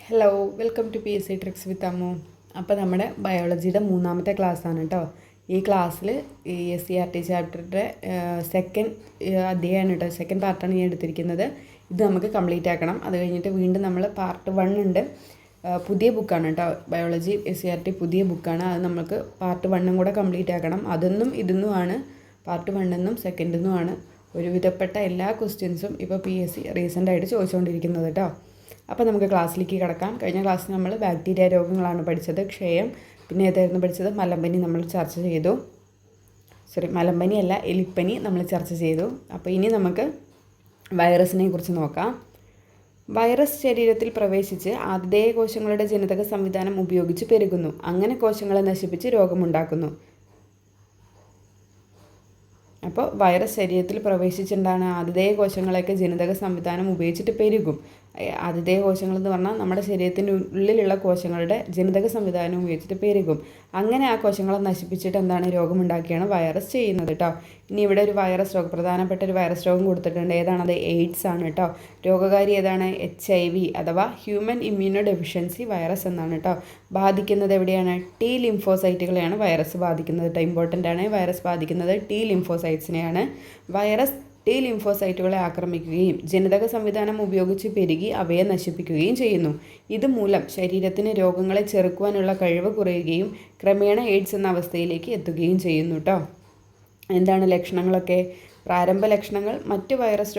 Hello welcome to PSC tricks with Ammu. അപ്പോൾ നമ്മുടെ ബയോളജിയുടെ മൂന്നാമത്തെ ക്ലാസ്സാണ് കേട്ടോ. ഈ ക്ലാസ്സിൽ ഈ SCERT ചാപ്റ്ററിൻ്റെ സെക്കൻഡ് അധ്യായമാണ് കേട്ടോ, സെക്കൻഡ് പാർട്ടാണ് ഞാൻ എടുത്തിരിക്കുന്നത്. ഇത് നമുക്ക് കംപ്ലീറ്റ് ആക്കണം. അത് കഴിഞ്ഞിട്ട് വീണ്ടും നമ്മൾ പാർട്ട് 1 ഉണ്ട്, പുതിയ ബുക്കാണ് കേട്ടോ. ബയോളജി SCERT പുതിയ ബുക്കാണ്. അത് നമുക്ക് പാർട്ട് 1 കൂടെ കംപ്ലീറ്റ് ആക്കണം. അതൊന്നും ഇതൊന്നുമാണ്, പാർട്ട് 1 സെക്കൻഡെന്നുമാണ് ഒരുവിധപ്പെട്ട എല്ലാ ക്വസ്റ്റ്യൻസും ഇപ്പോൾ PSC റീസെൻ്റായിട്ട് ചോദിച്ചുകൊണ്ടിരിക്കുന്നത് കേട്ടോ. അപ്പോൾ നമുക്ക് ക്ലാസ്സിലേക്ക് കിടക്കാം. കഴിഞ്ഞ ക്ലാസ്സിൽ നമ്മൾ ബാക്ടീരിയ രോഗങ്ങളാണ് പഠിച്ചത്, ക്ഷയം, പിന്നെ ഏതായിരുന്നു പഠിച്ചത്, മലമ്പനി നമ്മൾ ചർച്ച ചെയ്തു. മലമ്പനി അല്ല, എലിപ്പനി നമ്മൾ ചർച്ച ചെയ്തു. അപ്പോൾ ഇനി നമുക്ക് വൈറസിനെ കുറിച്ച് നോക്കാം. വൈറസ് ശരീരത്തിൽ പ്രവേശിച്ച് ആതിഥേയ കോശങ്ങളുടെ ജനിതക സംവിധാനം ഉപയോഗിച്ച് പെരുകുന്നു. അങ്ങനെ കോശങ്ങളെ നശിപ്പിച്ച് രോഗമുണ്ടാക്കുന്നു. അപ്പോൾ വൈറസ് ശരീരത്തിൽ പ്രവേശിച്ചിട്ടുണ്ടാകുന്ന ആതിഥേയ കോശങ്ങളെയൊക്കെ ജനിതക സംവിധാനം ഉപയോഗിച്ചിട്ട് പെരുകും. ആതിഥേയ കോശങ്ങൾ എന്ന് പറഞ്ഞാൽ നമ്മുടെ ശരീരത്തിൻ്റെ ഉള്ളിലുള്ള കോശങ്ങളുടെ ജനിതക സംവിധാനം ഉപയോഗിച്ചിട്ട് പെരുകും. അങ്ങനെ ആ കോശങ്ങളെ നശിപ്പിച്ചിട്ട് എന്താണ്, രോഗമുണ്ടാക്കിയാണ് വൈറസ് ചെയ്യുന്നത് കേട്ടോ. ഇനി ഇവിടെ ഒരു വൈറസ് രോഗം, പ്രധാനപ്പെട്ട ഒരു വൈറസ് രോഗം കൊടുത്തിട്ടുണ്ട്. ഏതാണത്? എയ്ഡ്സ് ആണ് കേട്ടോ. രോഗകാരി ഏതാണ്? HIV അഥവാ ഹ്യൂമൻ ഇമ്മ്യൂണോ ഡെഫിഷ്യൻസി വൈറസ് എന്നാണ് കേട്ടോ. ബാധിക്കുന്നത് എവിടെയാണ്? T ലിംഫോസൈറ്റുകളെയാണ് വൈറസ് ബാധിക്കുന്നത് കേട്ടോ. ഇമ്പോർട്ടൻ്റ് ആണ്, വൈറസ് ബാധിക്കുന്നത് T ലിംഫോസൈറ്റ്സിനെയാണ്. വൈറസ് T ലിംഫോസൈറ്റുകളെ ആക്രമിക്കുകയും ജനിതക സംവിധാനം ഉപയോഗിച്ച് പെരുകി അവയെ നശിപ്പിക്കുകയും ചെയ്യുന്നു. ഇതുമൂലം ശരീരത്തിന് രോഗങ്ങളെ ചെറുക്കുവാനുള്ള കഴിവ് കുറയുകയും ക്രമേണ എയ്ഡ്സ് എന്ന അവസ്ഥയിലേക്ക് എത്തുകയും ചെയ്യുന്നു കേട്ടോ. എന്താണ് ലക്ഷണങ്ങളൊക്കെ? പ്രാരംഭ ലക്ഷണങ്ങൾ മറ്റ് വൈറസ്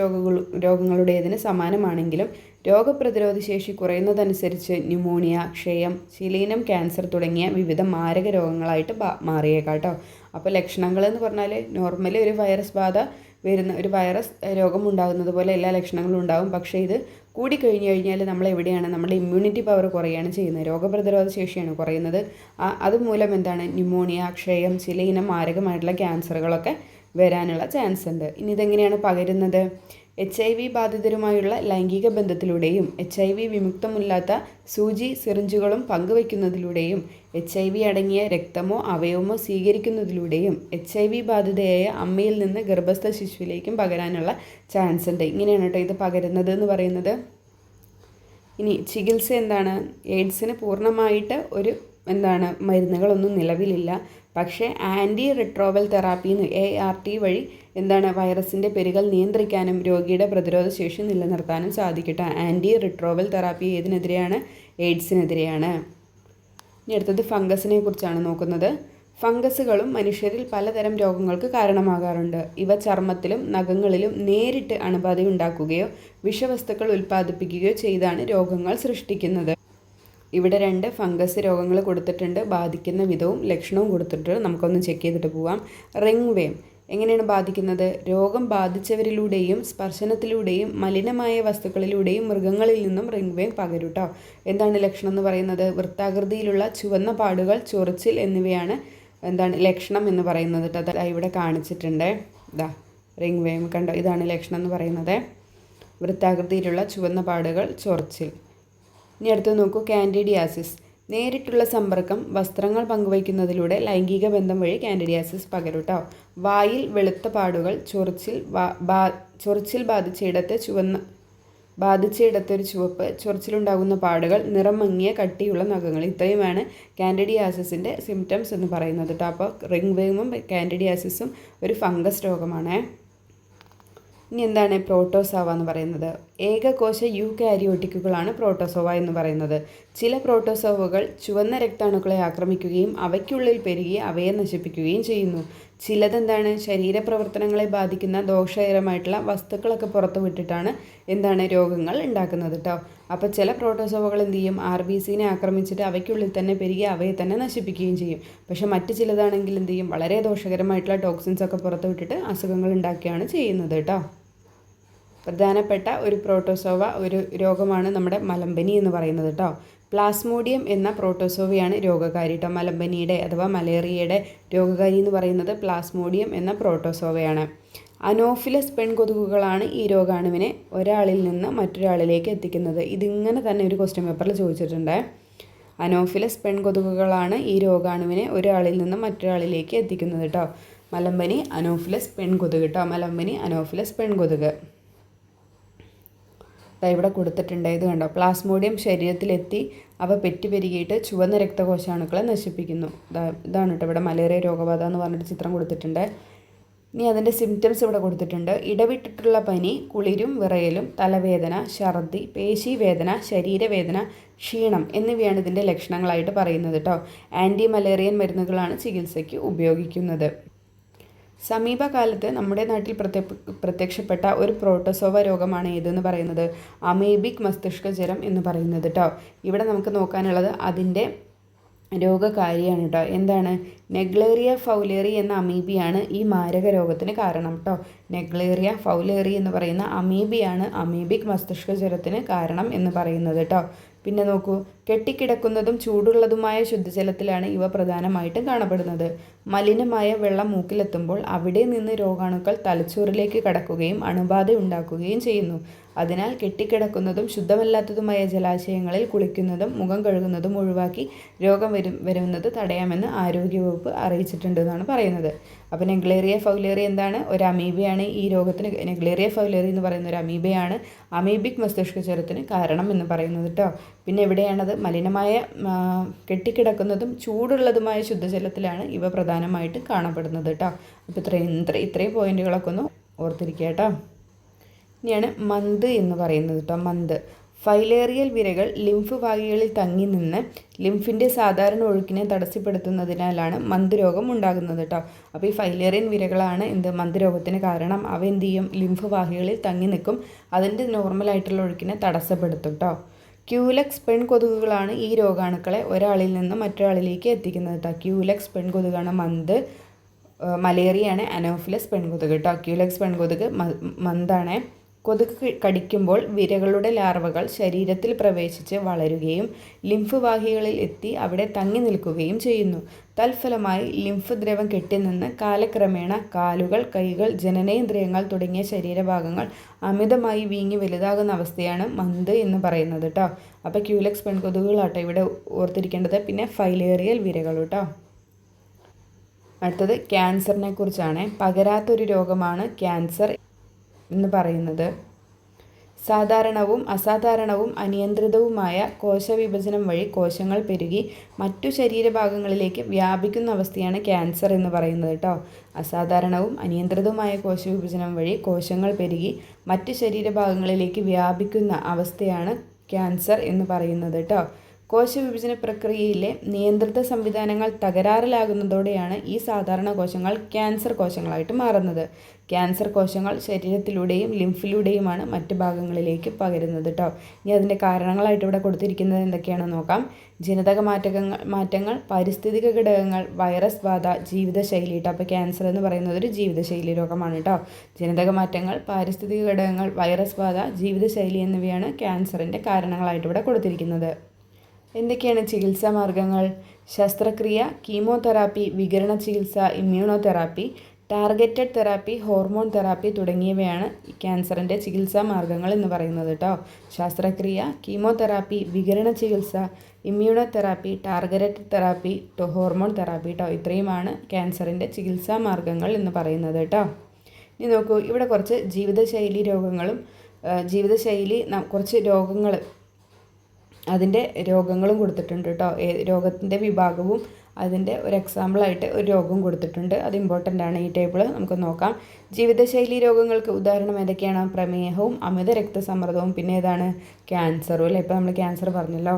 രോഗങ്ങളുടേതിന് സമാനമാണെങ്കിലും രോഗപ്രതിരോധ ശേഷി കുറയുന്നതനുസരിച്ച് ന്യൂമോണിയ, ക്ഷയം, ശിലീനം, ക്യാൻസർ തുടങ്ങിയ വിവിധ മാരക രോഗങ്ങളായിട്ട് മാറിയേക്കാം കേട്ടോ. അപ്പോൾ ലക്ഷണങ്ങളെന്ന് പറഞ്ഞാൽ നോർമലി ഒരു വൈറസ് ബാധ വരുന്ന ഒരു വൈറസ് രോഗം ഉണ്ടാകുന്നത് പോലെ എല്ലാ ലക്ഷണങ്ങളും ഉണ്ടാകും. പക്ഷേ ഇത് കൂടിക്കഴിഞ്ഞ് കഴിഞ്ഞാൽ നമ്മൾ എവിടെയാണ്, നമ്മുടെ ഇമ്മ്യൂണിറ്റി പവർ കുറയുകയാണ് ചെയ്യുന്നത്, രോഗപ്രതിരോധ ശേഷിയാണ് കുറയുന്നത്. അതുമൂലം എന്താണ്, ന്യൂമോണിയ, ക്ഷയം, ചിലയിനം മാരകമായിട്ടുള്ള ക്യാൻസറുകളൊക്കെ വരാനുള്ള ചാൻസ് ഉണ്ട്. ഇനി ഇതെങ്ങനെയാണ് പകരുന്നത്? HIV ബാധിതരുമായുള്ള ലൈംഗിക ബന്ധത്തിലൂടെയും HIV വിമുക്തമില്ലാത്ത സൂചി സിറിഞ്ചുകളും പങ്കുവയ്ക്കുന്നതിലൂടെയും HIV അടങ്ങിയ രക്തമോ അവയവമോ സ്വീകരിക്കുന്നതിലൂടെയും HIV ബാധിതയായ അമ്മയിൽ നിന്ന് ഗർഭസ്ഥ ശിശുവിലേക്കും പകരാനുള്ള ചാൻസ് ഉണ്ട്. ഇങ്ങനെയാണ് കേട്ടോ ഇത് പകരുന്നത് എന്ന് പറയുന്നത്. ഇനി ചികിത്സ എന്താണ്? എയ്ഡ്സിന് പൂർണ്ണമായിട്ട് ഒരു മരുന്നുകളൊന്നും നിലവിലില്ല. പക്ഷേ ആൻറ്റി റിട്രോവൽ തെറാപ്പി ART വഴി വൈറസിൻ്റെ പെരുകൽ നിയന്ത്രിക്കാനും രോഗിയുടെ പ്രതിരോധ ശേഷി നിലനിർത്താനും സാധിക്കട്ടെ. ആൻറ്റി റിട്രോവൽ തെറാപ്പി ഏതിനെതിരെയാണ്? എയ്ഡ്സിനെതിരെയാണ്. ഇനി അടുത്തത് ഫംഗസിനെ കുറിച്ചാണ് നോക്കുന്നത്. ഫംഗസുകളും മനുഷ്യരിൽ പലതരം രോഗങ്ങൾക്ക് കാരണമാകാറുണ്ട്. ഇവ ചർമ്മത്തിലും നഖങ്ങളിലും നേരിട്ട് അണുബാധയുണ്ടാക്കുകയോ വിഷവസ്തുക്കൾ ഉൽപ്പാദിപ്പിക്കുകയോ ചെയ്താണ് രോഗങ്ങൾ സൃഷ്ടിക്കുന്നത്. ഇവിടെ 2 ഫംഗസ് രോഗങ്ങൾ കൊടുത്തിട്ടുണ്ട്, ബാധിക്കുന്ന വിധവും ലക്ഷണവും കൊടുത്തിട്ടുണ്ട്. നമുക്കൊന്ന് ചെക്ക് ചെയ്തിട്ട് പോവാം. റിംഗ് വേം എങ്ങനെയാണ് ബാധിക്കുന്നത്? രോഗം ബാധിച്ചവരിലൂടെയും സ്പർശനത്തിലൂടെയും മലിനമായ വസ്തുക്കളിലൂടെയും മൃഗങ്ങളിൽ നിന്നും റിംഗ് വേം പകരും കേട്ടോ. എന്താണ് ലക്ഷണം എന്ന് പറയുന്നത്? വൃത്താകൃതിയിലുള്ള ചുവന്ന പാടുകൾ, ചൊറിച്ചിൽ എന്നിവയാണ് ലക്ഷണം എന്ന് പറയുന്നത് കേട്ടോ. അത് ഇവിടെ കാണിച്ചിട്ടുണ്ട്. റിംഗ് വേം കണ്ടോ, ഇതാണ് ലക്ഷണം എന്ന് പറയുന്നത്. വൃത്താകൃതിയിലുള്ള ചുവന്ന പാടുകൾ, ചൊറിച്ചിൽ. ഇനി അടുത്ത് നോക്കൂ, കാൻഡിഡിയാസിസ്. നേരിട്ടുള്ള സമ്പർക്കം, വസ്ത്രങ്ങൾ പങ്കുവയ്ക്കുന്നതിലൂടെ ലൈംഗിക ബന്ധം വഴി കാൻഡിഡിയാസിസ് പകരും കേട്ടോ. വായിൽ വെളുത്ത പാടുകൾ, ചൊറിച്ചിൽ ബാധിച്ചയിടത്തൊരു ചുവപ്പ്, ചൊറിച്ചിലുണ്ടാകുന്ന പാടുകൾ, നിറം മങ്ങിയ കട്ടിയുള്ള നഖങ്ങൾ. ഇത്രയുമാണ് കാൻഡിഡിയാസിസിൻ്റെ സിംറ്റംസ് എന്ന് പറയുന്നത് കേട്ടോ. അപ്പോൾ റിംഗ് വേമും കാൻഡിഡിയാസിസും ഒരു ഫംഗസ് രോഗമാണ്. ഇനി എന്താണ് പ്രോട്ടോസോവ എന്ന് പറയുന്നത്? ഏകകോശ യൂകാരിയോട്ടിക്കുകളാണ് പ്രോട്ടോസോവ എന്ന് പറയുന്നത്. ചില പ്രോട്ടോസോവകൾ ചുവന്ന രക്താണുക്കളെ ആക്രമിക്കുകയും അവയ്ക്കുള്ളിൽ പെരുകി അവയെ നശിപ്പിക്കുകയും ചെയ്യുന്നു. ചിലതെന്താണ്, ശരീരപ്രവർത്തനങ്ങളെ ബാധിക്കുന്ന ദോഷകരമായിട്ടുള്ള വസ്തുക്കളൊക്കെ പുറത്തു വിട്ടിട്ടാണ് രോഗങ്ങൾ ഉണ്ടാക്കുന്നത് കേട്ടോ. അപ്പോൾ ചില പ്രോട്ടോസോവകൾ എന്ത് ചെയ്യും, RBCനെ ആക്രമിച്ചിട്ട് അവയ്ക്കുള്ളിൽ തന്നെ പെരുകി അവയെ തന്നെ നശിപ്പിക്കുകയും ചെയ്യും. പക്ഷേ മറ്റ് ചിലതാണെങ്കിൽ എന്ത് ചെയ്യും, വളരെ ദോഷകരമായിട്ടുള്ള ടോക്സിൻസ് ഒക്കെ പുറത്തു വിട്ടിട്ട് അസുഖങ്ങൾ ഉണ്ടാക്കുകയാണ് ചെയ്യുന്നത് കേട്ടോ. പ്രധാനപ്പെട്ട ഒരു പ്രോട്ടോസോവ ഒരു രോഗമാണ് നമ്മുടെ മലമ്പനി എന്ന് പറയുന്നത് കേട്ടോ. പ്ലാസ്മോഡിയം എന്ന പ്രോട്ടോസോവയാണ് രോഗകാരി കേട്ടോ. മലമ്പനിയുടെ അഥവാ മലേറിയയുടെ രോഗകാരി എന്ന് പറയുന്നത് പ്ലാസ്മോഡിയം എന്ന പ്രോട്ടോസോവയാണ്. അനോഫിലസ് പെൺകൊതുകുകളാണ് ഈ രോഗാണുവിനെ ഒരാളിൽ നിന്ന് മറ്റൊരാളിലേക്ക് എത്തിക്കുന്നത്. ഇതിങ്ങനെ തന്നെ ഒരു ക്വസ്റ്റ്യൻ പേപ്പറിൽ ചോദിച്ചിട്ടുണ്ട്. അനോഫിലസ് പെൺകൊതുകുകളാണ് ഈ രോഗാണുവിനെ ഒരാളിൽ നിന്ന് മറ്റൊരാളിലേക്ക് എത്തിക്കുന്നത് കേട്ടോ. മലമ്പനി അനോഫിലസ് പെൺകൊതുക് കേട്ടോ. മലമ്പനി അനോഫിലസ് പെൺകൊതുക്. ഇവിടെ കൊടുത്തിട്ടുണ്ട്. ഇത് കണ്ടോ, പ്ലാസ്മോഡിയം ശരീരത്തിലെത്തി അവ പെറ്റുപെരുകിയിട്ട് ചുവന്ന രക്തകോശാണുക്കളെ നശിപ്പിക്കുന്നു. ഇതാണ് കേട്ടോ ഇവിടെ മലേറിയ രോഗബാധ എന്ന് പറഞ്ഞിട്ട് ചിത്രം കൊടുത്തിട്ടുണ്ട്. ഇനി അതിൻ്റെ സിംറ്റംസ് ഇവിടെ കൊടുത്തിട്ടുണ്ട്. ഇടവിട്ടിട്ടുള്ള പനി, കുളിരും വിറയലും, തലവേദന, ഛർദി, പേശീവേദന, ശരീരവേദന, ക്ഷീണം എന്നിവയാണ് ഇതിൻ്റെ ലക്ഷണങ്ങളായിട്ട് പറയുന്നത് കേട്ടോ. ആൻറ്റി മലേറിയൻ മരുന്നുകളാണ് ചികിത്സയ്ക്ക് ഉപയോഗിക്കുന്നത്. സമീപകാലത്ത് നമ്മുടെ നാട്ടിൽ പ്രത്യക്ഷപ്പെട്ട ഒരു പ്രോട്ടോസോവ രോഗമാണ് ഏതെന്ന് പറയുന്നത് അമീബിക് മസ്തിഷ്ക ജ്വരം എന്ന് പറയുന്നത് കേട്ടോ. ഇവിടെ നമുക്ക് നോക്കാനുള്ളത് അതിൻ്റെ രോഗകാരിയാണ് കേട്ടോ. എന്താണ്? നെഗ്ലേറിയ ഫൗലേറി എന്ന അമീബിയാണ് ഈ മാരക രോഗത്തിന് കാരണം കേട്ടോ. നെഗ്ലേറിയ ഫൗലേറി എന്ന് പറയുന്ന അമീബിയാണ് അമീബിക് മസ്തിഷ്ക ജ്വരത്തിന് കാരണം എന്ന് പറയുന്നത് കേട്ടോ. പിന്നെ നോക്കൂ, കെട്ടിക്കിടക്കുന്നതും ചൂടുള്ളതുമായ ശുദ്ധജലത്തിലാണ് ഇവ പ്രധാനമായിട്ടും കാണപ്പെടുന്നത്. മലിനമായ വെള്ളം മൂക്കിലെത്തുമ്പോൾ അവിടെ നിന്ന് രോഗാണുക്കൾ തലച്ചോറിലേക്ക് കടക്കുകയും അണുബാധ ഉണ്ടാക്കുകയും ചെയ്യുന്നു. അതിനാൽ കെട്ടിക്കിടക്കുന്നതും ശുദ്ധമല്ലാത്തതുമായ ജലാശയങ്ങളിൽ കുളിക്കുന്നതും മുഖം കഴുകുന്നതും ഒഴിവാക്കി രോഗം വരുന്നത് തടയാമെന്ന് ആരോഗ്യവകുപ്പ് അറിയിച്ചിട്ടുണ്ട് എന്നാണ് പറയുന്നത്. അപ്പോൾ നെഗ്ലേറിയ ഫൗലേറി എന്താണ്? ഒരു അമീബയാണ് ഈ രോഗത്തിന്. നെഗ്ലേറിയ ഫൗലേറി എന്ന് പറയുന്ന ഒരു അമീബയാണ് അമീബിക് മസ്തിഷ്ക ജ്വരത്തിന് കാരണം എന്ന് പറയുന്നത് കേട്ടോ. പിന്നെ എവിടെയാണത്? മലിനമായ കെട്ടിക്കിടക്കുന്നതും ചൂടുള്ളതുമായ ശുദ്ധജലത്തിലാണ് ഇവ പ്രധാനമായിട്ട് കാണപ്പെടുന്നത് കേട്ടോ. അപ്പോൾ ഇത്രയും പോയിന്റുകളൊക്കെ ഒന്ന് ഓർത്തിരിക്കുക കേട്ടോ. ഇനിയാണ് മന്ത് എന്ന് പറയുന്നത് കേട്ടോ. മന്ത് ഫൈലേറിയൽ വിരകൾ ലിംഫ് വാഹികളിൽ തങ്ങി നിന്ന് ലിംഫിൻ്റെ സാധാരണ ഒഴുക്കിനെ തടസ്സപ്പെടുത്തുന്നതിനാലാണ് മന്ത് രോഗം ഉണ്ടാകുന്നത് കേട്ടോ. അപ്പോൾ ഈ ഫൈലേറിയൻ വിരകളാണ് മന്ത് രോഗത്തിന് കാരണം. അവ എന്ത് ചെയ്യും? ലിംഫ് വാഹികളിൽ തങ്ങി നിൽക്കും, അതിൻ്റെ നോർമലായിട്ടുള്ള ഒഴുക്കിനെ തടസ്സപ്പെടുത്തും കേട്ടോ. ക്യൂലെക്സ് പെൺകൊതുകുകളാണ് ഈ രോഗാണുക്കളെ ഒരാളിൽ നിന്ന് മറ്റൊരാളിലേക്ക് എത്തിക്കുന്നത് കേട്ടോ. ക്യൂലെക്സ് പെൺകൊതുകാണ് മന്ത്. മലേറിയയാണ് അനോഫിലസ് പെൺകൊതുക് കേട്ടോ. ക്യൂലെക്സ് പെൺകൊതുക് മന്താണ്. കൊതുക് കടിക്കുമ്പോൾ വിരകളുടെ ലാർവകൾ ശരീരത്തിൽ പ്രവേശിച്ച് വളരുകയും ലിംഫ് വാഹികളിൽ എത്തി അവിടെ തങ്ങി നിൽക്കുകയും ചെയ്യുന്നു. തൽഫലമായി ലിംഫ് ദ്രവം കെട്ടിനിന്ന് കാലക്രമേണ കാലുകൾ, കൈകൾ, ജനനേന്ദ്രിയങ്ങൾ തുടങ്ങിയ ശരീരഭാഗങ്ങൾ അമിതമായി വീങ്ങി വലുതാകുന്ന അവസ്ഥയാണ് മന്ത് എന്ന് പറയുന്നത് കേട്ടോ. അപ്പോൾ ക്യൂലെക്സ് പെൺകൊതുകുകളാട്ടോ ഇവിടെ ഓർത്തിരിക്കേണ്ടത്. പിന്നെ ഫൈലേറിയൽ വിരകൾ കേട്ടോ. അടുത്തത് ക്യാൻസറിനെ കുറിച്ചാണ്. പകരാത്തൊരു രോഗമാണ് ക്യാൻസർ എന്ന് പറയുന്നത്. സാധാരണവും അസാധാരണവും അനിയന്ത്രിതവുമായ കോശവിഭജനം വഴി കോശങ്ങൾ പെരുകി മറ്റു ശരീരഭാഗങ്ങളിലേക്ക് വ്യാപിക്കുന്ന അവസ്ഥയാണ് ക്യാൻസർ എന്ന് പറയുന്നത് കേട്ടോ. അസാധാരണവും അനിയന്ത്രിതവുമായ കോശവിഭജനം വഴി കോശങ്ങൾ പെരുകി മറ്റു ശരീരഭാഗങ്ങളിലേക്ക് വ്യാപിക്കുന്ന അവസ്ഥയാണ് ക്യാൻസർ എന്ന് പറയുന്നത് കേട്ടോ. കോശവിഭജന പ്രക്രിയയിലെ നിയന്ത്രിത സംവിധാനങ്ങൾ തകരാറിലാകുന്നതോടെയാണ് ഈ സാധാരണ കോശങ്ങൾ ക്യാൻസർ കോശങ്ങളായിട്ട് മാറുന്നത്. ക്യാൻസർ കോശങ്ങൾ ശരീരത്തിലൂടെയും ലിംഫിലൂടെയുമാണ് മറ്റ് ഭാഗങ്ങളിലേക്ക് പകരുന്നത് കേട്ടോ. ഇനി അതിൻ്റെ കാരണങ്ങളായിട്ട് ഇവിടെ കൊടുത്തിരിക്കുന്നത് എന്തൊക്കെയാണെന്ന് നോക്കാം. ജനിതക മാറ്റങ്ങൾ, പാരിസ്ഥിതിക ഘടകങ്ങൾ, വൈറസ് ബാധ, ജീവിതശൈലി കേട്ടോ. അപ്പോൾ ക്യാൻസർ എന്ന് പറയുന്നത് ഒരു ജീവിതശൈലി രോഗമാണ് കേട്ടോ. ജനിതക മാറ്റങ്ങൾ, പാരിസ്ഥിതിക ഘടകങ്ങൾ, വൈറസ് ബാധ, ജീവിതശൈലി എന്നിവയാണ് ക്യാൻസറിൻ്റെ കാരണങ്ങളായിട്ട് ഇവിടെ കൊടുത്തിരിക്കുന്നത്. എന്തൊക്കെയാണ് ചികിത്സാ മാർഗങ്ങൾ? ശസ്ത്രക്രിയ, കീമോതെറാപ്പി, വികിരണ ചികിത്സ, immunotherapy, targeted therapy, hormone therapy തുടങ്ങിയവയാണ് ക്യാൻസറിൻ്റെ ചികിത്സാ മാർഗങ്ങൾ എന്ന് പറയുന്നത് കേട്ടോ. ശസ്ത്രക്രിയ, കീമോതെറാപ്പി, വികിരണ ചികിത്സ, immunotherapy, targeted therapy, hormone therapy കേട്ടോ. ഇത്രയുമാണ് ക്യാൻസറിൻ്റെ ചികിത്സാ മാർഗങ്ങൾ എന്ന് പറയുന്നത് കേട്ടോ. ഇനി നോക്കൂ, ഇവിടെ കുറച്ച് ജീവിതശൈലി രോഗങ്ങളും കുറച്ച് അതിൻ്റെ രോഗങ്ങളും കൊടുത്തിട്ടുണ്ട് കേട്ടോ. രോഗത്തിൻ്റെ വിഭാഗവും അതിൻ്റെ ഒരു എക്സാമ്പിളായിട്ട് ഒരു രോഗം കൊടുത്തിട്ടുണ്ട്. അത് ഇമ്പോർട്ടൻ്റ് ആണ്. ഈ ടേബിൾ നമുക്ക് നോക്കാം. ജീവിതശൈലി രോഗങ്ങൾക്ക് ഉദാഹരണം ഏതൊക്കെയാണ്? പ്രമേഹവും അമിത രക്തസമ്മർദ്ദവും പിന്നെ ഏതാണ്? ക്യാൻസറും അല്ലേ. ഇപ്പോൾ നമ്മൾ ക്യാൻസർ പറഞ്ഞല്ലോ.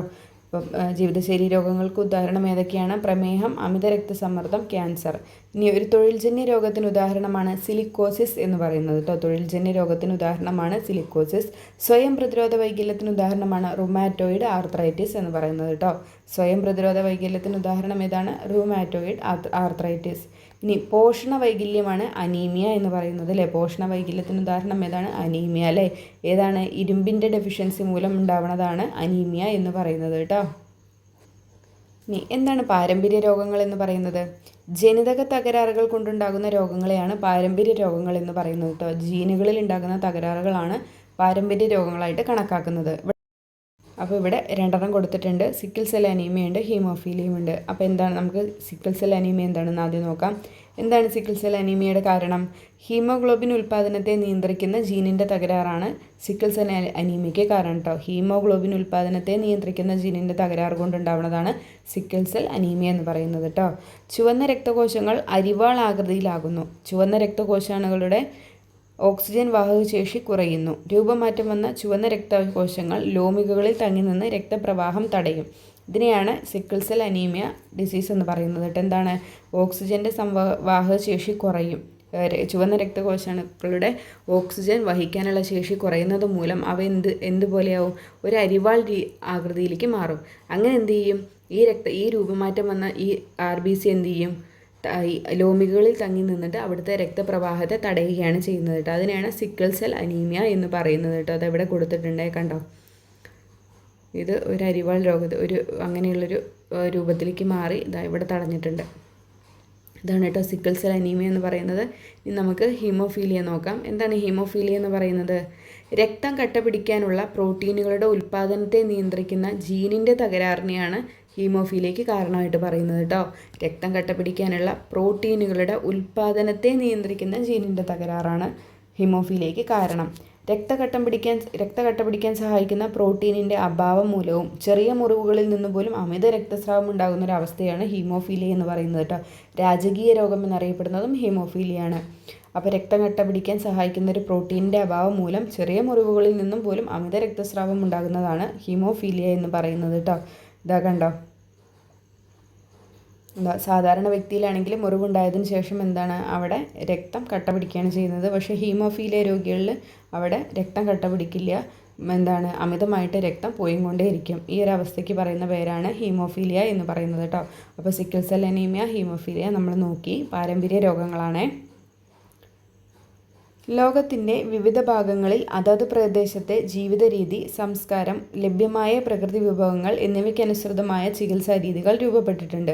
ഇപ്പം ജീവിതശൈലി രോഗങ്ങൾക്ക് ഉദാഹരണം ഏതൊക്കെയാണ്? പ്രമേഹം, അമിത രക്തസമ്മർദ്ദം, ക്യാൻസർ. ഇനി ഒരു തൊഴിൽജന്യ രോഗത്തിന് ഉദാഹരണമാണ് സിലിക്കോസിസ് എന്ന് പറയുന്നത് കേട്ടോ. തൊഴിൽജന്യ രോഗത്തിന് ഉദാഹരണമാണ് സിലിക്കോസിസ്. സ്വയം പ്രതിരോധ വൈകല്യത്തിന് ഉദാഹരണമാണ് റുമാറ്റോയിഡ് ആർത്രൈറ്റിസ് എന്ന് പറയുന്നത് കേട്ടോ. സ്വയം പ്രതിരോധ വൈകല്യത്തിന് ഉദാഹരണം ഏതാണ്? Rheumatoid arthritis. ഇനി പോഷണ വൈകല്യമാണ് അനീമിയ എന്ന് പറയുന്നത് അല്ലേ. പോഷണ വൈകല്യത്തിന് ഉദാഹരണം ഏതാണ്? അനീമിയ അല്ലേ. ഏതാണ്? ഇരുമ്പിൻ്റെ ഡെഫിഷ്യൻസി മൂലം ഉണ്ടാവുന്നതാണ് അനീമിയ എന്ന് പറയുന്നത് കേട്ടോ. ഇനി എന്താണ് പാരമ്പര്യ രോഗങ്ങൾ എന്ന് പറയുന്നത്? ജനിതക തകരാറുകൾ കൊണ്ടുണ്ടാകുന്ന രോഗങ്ങളെയാണ് പാരമ്പര്യ രോഗങ്ങൾ എന്ന് പറയുന്നത് കേട്ടോ. ജീനുകളിൽ ഉണ്ടാകുന്ന തകരാറുകളാണ് പാരമ്പര്യ രോഗങ്ങളായിട്ട് കണക്കാക്കുന്നത്. അപ്പോൾ ഇവിടെ 2 കൊടുത്തിട്ടുണ്ട്. സിക്കിൾ സെൽ അനീമിയ ഉണ്ട്, ഹീമോഫീലിയം ഉണ്ട്. അപ്പോൾ എന്താണ് നമുക്ക് സിക്കിൾ സെൽ അനീമിയ എന്താണെന്ന് ആദ്യം നോക്കാം. എന്താണ് സിക്കിൾ സെൽ അനീമിയയുടെ കാരണം? ഹീമോഗ്ലോബിൻ ഉൽപ്പാദനത്തെ നിയന്ത്രിക്കുന്ന ജീനിൻ്റെ തകരാറാണ് സിക്കിൾ സെൽ അനീമിയയ്ക്ക് കാരണം കേട്ടോ. ഹീമോഗ്ലോബിൻ ഉൽപ്പാദനത്തെ നിയന്ത്രിക്കുന്ന ജീനിൻ്റെ തകരാറ് കൊണ്ടുണ്ടാവുന്നതാണ് സിക്കിൾ സെൽ അനീമിയ എന്ന് പറയുന്നത് കേട്ടോ. ചുവന്ന രക്തകോശങ്ങൾ അരിവാൾ ആകൃതിയിലാകുന്നു. ചുവന്ന രക്തകോശാണുകളുടെ ഓക്സിജൻ വാഹകശേഷി കുറയുന്നു. രൂപമാറ്റം വന്ന ചുവന്ന രക്തകോശങ്ങൾ ലോമികകളിൽ തങ്ങി നിന്ന് രക്തപ്രവാഹം തടയും. ഇതിനെയാണ് സിക്കിൾ സെൽ അനീമിയ ഡിസീസ് എന്ന് പറയുന്നത് കേട്ടോ. എന്താണ്? ഓക്സിജൻ്റെ വാഹകശേഷി കുറയും. ചുവന്ന രക്തകോശാണുക്കളുടെ ഓക്സിജൻ വഹിക്കാനുള്ള ശേഷി കുറയുന്നത് മൂലം അവ എന്തുപോലെയാവും? ഒരു അരിവാൾ ആകൃതിയിലേക്ക് മാറും. അങ്ങനെ എന്ത് ചെയ്യും? ഈ രൂപമാറ്റം വന്ന ഈ RBC എന്ത് ചെയ്യും? ലോമികകളിൽ തങ്ങി നിന്നിട്ട് അവിടുത്തെ രക്തപ്രവാഹത്തെ തടയുകയാണ് ചെയ്യുന്നത് കേട്ടോ. അതിനെയാണ് സിക്കിൾ സെൽ അനീമിയ എന്ന് പറയുന്നത് കേട്ടോ. അതെവിടെ കൊടുത്തിട്ടുണ്ടേ കണ്ടോ? ഇത് ഒരു അരിവാൾ അങ്ങനെയുള്ളൊരു രൂപത്തിലേക്ക് മാറി ഇതാ ഇവിടെ തടഞ്ഞിട്ടുണ്ട്. ഇതാണ് കേട്ടോ സിക്കിൾ സെൽ അനീമിയ എന്ന് പറയുന്നത്. ഇനി നമുക്ക് ഹീമോഫീലിയ നോക്കാം. എന്താണ് ഹീമോഫീലിയ എന്ന് പറയുന്നത്? രക്തം കട്ട പിടിക്കാനുള്ള പ്രോട്ടീനുകളുടെ ഉൽപ്പാദനത്തെ നിയന്ത്രിക്കുന്ന ജീനിൻ്റെ തകരാറിനെയാണ് ഹീമോഫീലിയയ്ക്ക് കാരണമായിട്ട് പറയുന്നത് കേട്ടോ. രക്തം കട്ട പിടിക്കാനുള്ള പ്രോട്ടീനുകളുടെ ഉൽപ്പാദനത്തെ നിയന്ത്രിക്കുന്ന ജീനിൻ്റെ തകരാറാണ് ഹീമോഫീലിയയ്ക്ക് കാരണം. രക്തകട്ട പിടിക്കാൻ സഹായിക്കുന്ന പ്രോട്ടീനിൻ്റെ അഭാവം മൂലവും ചെറിയ മുറിവുകളിൽ നിന്ന് പോലും അമിത രക്തസ്രാവം ഉണ്ടാകുന്ന ഒരു അവസ്ഥയാണ് ഹീമോഫീലിയ എന്ന് പറയുന്നത് കേട്ടോ. രാജകീയ രോഗം എന്നറിയപ്പെടുന്നതും ഹീമോഫീലിയാണ്. അപ്പോൾ രക്തം കട്ട പിടിക്കാൻ സഹായിക്കുന്ന ഒരു പ്രോട്ടീനിൻ്റെ അഭാവം മൂലം ചെറിയ മുറിവുകളിൽ നിന്നും പോലും അമിത രക്തസ്രാവം ഉണ്ടാകുന്നതാണ് ഹീമോഫീലിയ എന്ന് പറയുന്നത് കേട്ടോ. ഇതാ കണ്ടോ? സാധാരണ വ്യക്തിയിലാണെങ്കിൽ മുറിവുണ്ടായതിനു ശേഷം എന്താണ് അവിടെ രക്തം കട്ട പിടിക്കുകയാണ് ചെയ്യുന്നത്. പക്ഷേ ഹീമോഫീലിയ രോഗികളിൽ അവിടെ രക്തം കട്ട പിടിക്കില്ല. എന്താണ്? അമിതമായിട്ട് രക്തം പോയിക്കൊണ്ടേയിരിക്കും. ഈ ഒരു അവസ്ഥയ്ക്ക് പറയുന്ന പേരാണ് ഹീമോഫീലിയ എന്ന് പറയുന്നത് കേട്ടോ. അപ്പോൾ സിക്കിൾ സെൽ അനീമിയ, ഹീമോഫീലിയ നമ്മൾ നോക്കി. പാരമ്പര്യ രോഗങ്ങളാണ്. ലോകത്തിൻ്റെ വിവിധ ഭാഗങ്ങളിൽ അതത് പ്രദേശത്തെ ജീവിത രീതി, സംസ്കാരം, ലഭ്യമായ പ്രകൃതി വിഭവങ്ങൾ എന്നിവയ്ക്കനുസൃതമായ ചികിത്സാ രീതികൾ രൂപപ്പെട്ടിട്ടുണ്ട്.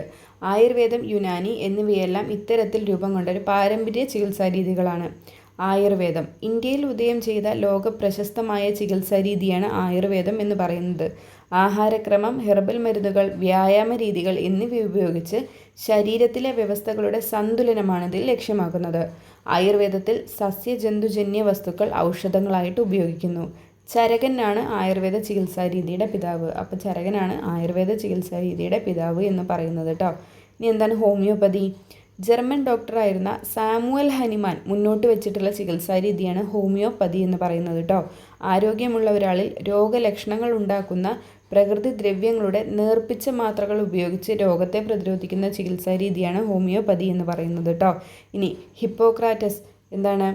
ആയുർവേദം, യുനാനി എന്നിവയെല്ലാം ഇത്തരത്തിൽ രൂപം കൊണ്ട ഒരു പാരമ്പര്യ ചികിത്സാ രീതികളാണ്. ആയുർവേദം ഇന്ത്യയിൽ ഉദയം ചെയ്ത ലോക പ്രശസ്തമായ ചികിത്സാ രീതിയാണ് ആയുർവേദം എന്ന് പറയുന്നത്. ആഹാരക്രമം, ഹെർബൽ മരുന്നുകൾ, വ്യായാമ രീതികൾ എന്നിവ ഉപയോഗിച്ച് ശരീരത്തിലെ വ്യവസ്ഥകളുടെ സന്തുലനമാണ് ഇതിൽ ലക്ഷ്യമാക്കുന്നത്. ആയുർവേദത്തിൽ സസ്യജന്തുജന്യ വസ്തുക്കൾ ഔഷധങ്ങളായിട്ട് ഉപയോഗിക്കുന്നു. ചരകനാണ് ആയുർവേദ ചികിത്സാ രീതിയുടെ പിതാവ്. അപ്പോൾ ചരകനാണ് ആയുർവേദ ചികിത്സാ രീതിയുടെ പിതാവ് എന്ന് പറയുന്നത് കേട്ടോ. ഇനി എന്താണ് ഹോമിയോപ്പതി? ജർമ്മൻ ഡോക്ടറായിരുന്ന സാമുവൽ ഹനിമാൻ മുന്നോട്ട് വെച്ചിട്ടുള്ള ചികിത്സാ രീതിയാണ് ഹോമിയോപ്പതി എന്ന് പറയുന്നത് കേട്ടോ. ആരോഗ്യമുള്ള ഒരാളിൽ രോഗലക്ഷണങ്ങൾ ഉണ്ടാക്കുന്ന പ്രകൃതി ദ്രവ്യങ്ങളുടെ നേർപ്പിച്ച മാത്രകൾ ഉപയോഗിച്ച് രോഗത്തെ പ്രതിരോധിക്കുന്ന ചികിത്സാ രീതിയാണ് ഹോമിയോപ്പതി എന്ന് പറയുന്നത് കേട്ടോ. ഇനി ഹിപ്പോക്രാറ്റസ് എന്താണ്?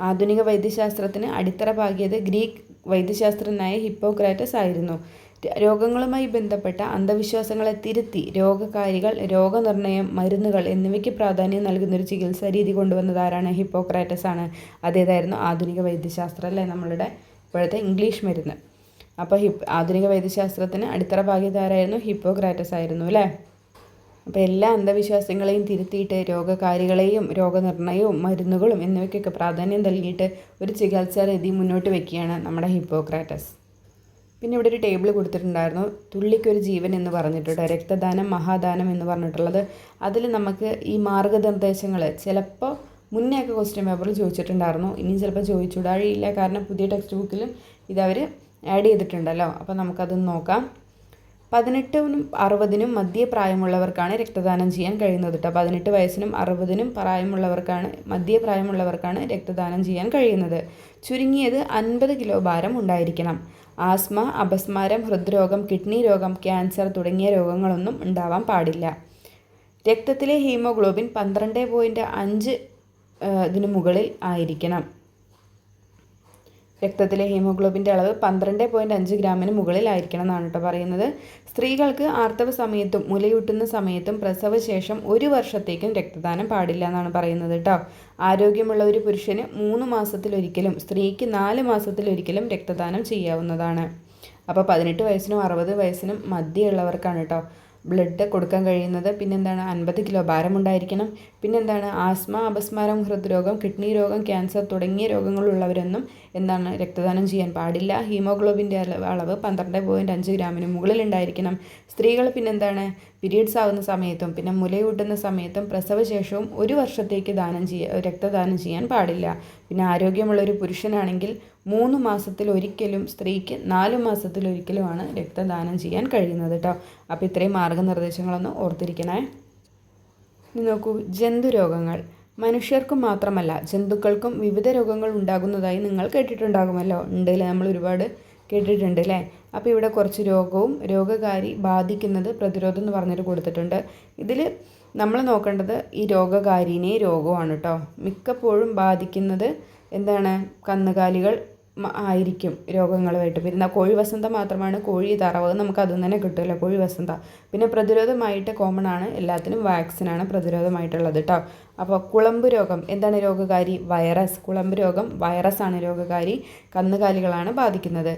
ആധുനിക വൈദ്യശാസ്ത്രത്തിന് അടിത്തറ പാകിയത് ഗ്രീക്ക് വൈദ്യശാസ്ത്രജ്ഞനായ ഹിപ്പോക്രാറ്റസ് ആയിരുന്നു. രോഗങ്ങളുമായി ബന്ധപ്പെട്ട അന്ധവിശ്വാസങ്ങളെ തിരുത്തി രോഗകാരികൾ, രോഗനിർണയം, മരുന്നുകൾ എന്നിവയ്ക്ക് പ്രാധാന്യം നൽകുന്നൊരു ചികിത്സാ രീതി കൊണ്ടുവന്നത് ആരാണ്? ഹിപ്പോക്രാറ്റസ് ആണ്. അതേതായിരുന്നു? ആധുനിക വൈദ്യശാസ്ത്രം അല്ലേ, നമ്മളുടെ ഇപ്പോഴത്തെ ഇംഗ്ലീഷ് മരുന്ന്. അപ്പോൾ ആധുനിക വൈദ്യശാസ്ത്രത്തിന് അടിത്തറ പാകിയത് ആരായിരുന്നു? ഹിപ്പോക്രാറ്റസ് ആയിരുന്നു അല്ലേ. അപ്പോൾ എല്ലാ അന്ധവിശ്വാസങ്ങളെയും തിരുത്തിയിട്ട് രോഗകാരികളെയും രോഗനിർണയവും മരുന്നുകളും എന്നിവയ്ക്കൊക്കെ പ്രാധാന്യം നൽകിയിട്ട് ഒരു ചികിത്സാ രീതി മുന്നോട്ട് വയ്ക്കുകയാണ് നമ്മുടെ ഹിപ്പോക്രാറ്റസ്. പിന്നെ ഇവിടെ ഒരു ടേബിൾ കൊടുത്തിട്ടുണ്ടായിരുന്നു, തുള്ളിക്കൊരു ജീവൻ എന്ന് പറഞ്ഞിട്ടുണ്ട്, രക്തദാനം മഹാദാനം എന്ന് പറഞ്ഞിട്ടുള്ളത്. അതിൽ നമുക്ക് ഈ മാർഗ്ഗനിർദ്ദേശങ്ങൾ ചിലപ്പോൾ മുന്നേ ഒക്കെ ക്വസ്റ്റ്യൻ പേപ്പറിൽ ചോദിച്ചിട്ടുണ്ടായിരുന്നു. ഇനിയും ചിലപ്പോൾ ചോദിച്ചുകൂടാഴിയില്ല, കാരണം പുതിയ ടെക്സ്റ്റ് ബുക്കിലും ഇതവർ ആഡ് ചെയ്തിട്ടുണ്ടല്ലോ. അപ്പോൾ നമുക്കതൊന്ന് നോക്കാം. 18നും 60നും മധ്യ പ്രായമുള്ളവർക്കാണ് രക്തദാനം ചെയ്യാൻ കഴിയുന്നത് കേട്ടോ. 18 വയസ്സിനും 60നും മധ്യ പ്രായമുള്ളവർക്കാണ് രക്തദാനം ചെയ്യാൻ കഴിയുന്നത്. ചുരുങ്ങിയത് 50 കിലോ ഭാരം ഉണ്ടായിരിക്കണം. ആസ്മ, അപസ്മാരം, ഹൃദ്രോഗം, കിഡ്നി രോഗം, ക്യാൻസർ തുടങ്ങിയ രോഗങ്ങളൊന്നും ഉണ്ടാവാൻ പാടില്ല. രക്തത്തിലെ ഹീമോഗ്ലോബിൻ 12.5 ഇതിന് മുകളിൽ ആയിരിക്കണം. രക്തത്തിലെ ഹീമോഗ്ലോബിൻ്റെ അളവ് 12.5 ഗ്രാമിന് മുകളിലായിരിക്കണം എന്നാണ് കേട്ടോ പറയുന്നത്. സ്ത്രീകൾക്ക് ആർത്തവ സമയത്തും മുലയൂട്ടുന്ന സമയത്തും പ്രസവശേഷം 1 വർഷത്തേക്കും രക്തദാനം പാടില്ല എന്നാണ് പറയുന്നത് കേട്ടോ. ആരോഗ്യമുള്ള ഒരു പുരുഷന് 3 മാസത്തിലൊരിക്കലും സ്ത്രീക്ക് 4 മാസത്തിലൊരിക്കലും രക്തദാനം ചെയ്യാവുന്നതാണ്. അപ്പോൾ 18 വയസ്സിനും 60 വയസ്സിനും മധ്യമുള്ളവർക്കാണ് കേട്ടോ. ബ്ലഡ് കൊടുക്കാൻ കഴിയുന്നത്. പിന്നെന്താണ് 50 കിലോ ഭാരമുണ്ടായിരിക്കണം. പിന്നെന്താണ് ആസ്മ, അപസ്മാരം, ഹൃദ്രോഗം, കിഡ്നി രോഗം, ക്യാൻസർ തുടങ്ങിയ രോഗങ്ങളുള്ളവരൊന്നും എന്താണ് രക്തദാനം ചെയ്യാൻ പാടില്ല. ഹീമോഗ്ലോബിൻ്റെ അളവ് 12.5 ഗ്രാമിന് മുകളിൽ ഉണ്ടായിരിക്കണം. സ്ത്രീകൾ പിന്നെന്താണ് പീരീഡ്സ് ആവുന്ന സമയത്തും പിന്നെ മുലയൂട്ടുന്ന സമയത്തും പ്രസവശേഷവും 1 വർഷത്തേക്ക് രക്തദാനം ചെയ്യാൻ പാടില്ല. പിന്നെ ആരോഗ്യമുള്ളൊരു പുരുഷനാണെങ്കിൽ 3 മാസത്തിലൊരിക്കലും, സ്ത്രീക്ക് 4 മാസത്തിലൊരിക്കലുമാണ് രക്തദാനം ചെയ്യാൻ കഴിയുന്നത് കേട്ടോ. അപ്പോൾ ഇത്രയും മാർഗ്ഗനിർദ്ദേശങ്ങളൊന്ന് ഓർത്തിരിക്കണേ. ഇനി നോക്കൂ, ജന്തുരോഗങ്ങൾ. മനുഷ്യർക്കും മാത്രമല്ല ജന്തുക്കൾക്കും വിവിധ രോഗങ്ങൾ ഉണ്ടാകുന്നതായി നിങ്ങൾ കേട്ടിട്ടുണ്ടാകുമല്ലോ. ഉണ്ടല്ലേ, നമ്മൾ ഒരുപാട് കേട്ടിട്ടുണ്ട് അല്ലേ. അപ്പോൾ ഇവിടെ കുറച്ച് രോഗവും രോഗകാരി ബാധിക്കുന്നത് പ്രതിരോധം എന്ന് പറഞ്ഞിട്ട് കൊടുത്തിട്ടുണ്ട്. ഇതിൽ നമ്മൾ നോക്കേണ്ടത് ഈ രോഗകാരിനെ രോഗമാണ് കേട്ടോ. മിക്കപ്പോഴും ബാധിക്കുന്നത് എന്താണ് കന്നുകാലികൾ ആയിരിക്കും രോഗങ്ങളുമായിട്ട്. പിന്നെ കോഴി വസന്ത മാത്രമാണ്, കോഴി താറാവ് നമുക്ക് അതിൽ നിന്ന് തന്നെ കിട്ടുമല്ലോ കോഴി വസന്ത. പിന്നെ പ്രതിരോധമായിട്ട് കോമൺ ആണ്, എല്ലാത്തിനും വാക്സിനാണ് പ്രതിരോധമായിട്ടുള്ളത് കേട്ടോ. അപ്പോൾ കുളമ്പ് രോഗം എന്താണ് രോഗകാരി? വൈറസ്. കുളമ്പ് രോഗം വൈറസാണ് രോഗകാരി, കന്നുകാലികളാണ് ബാധിക്കുന്നത്.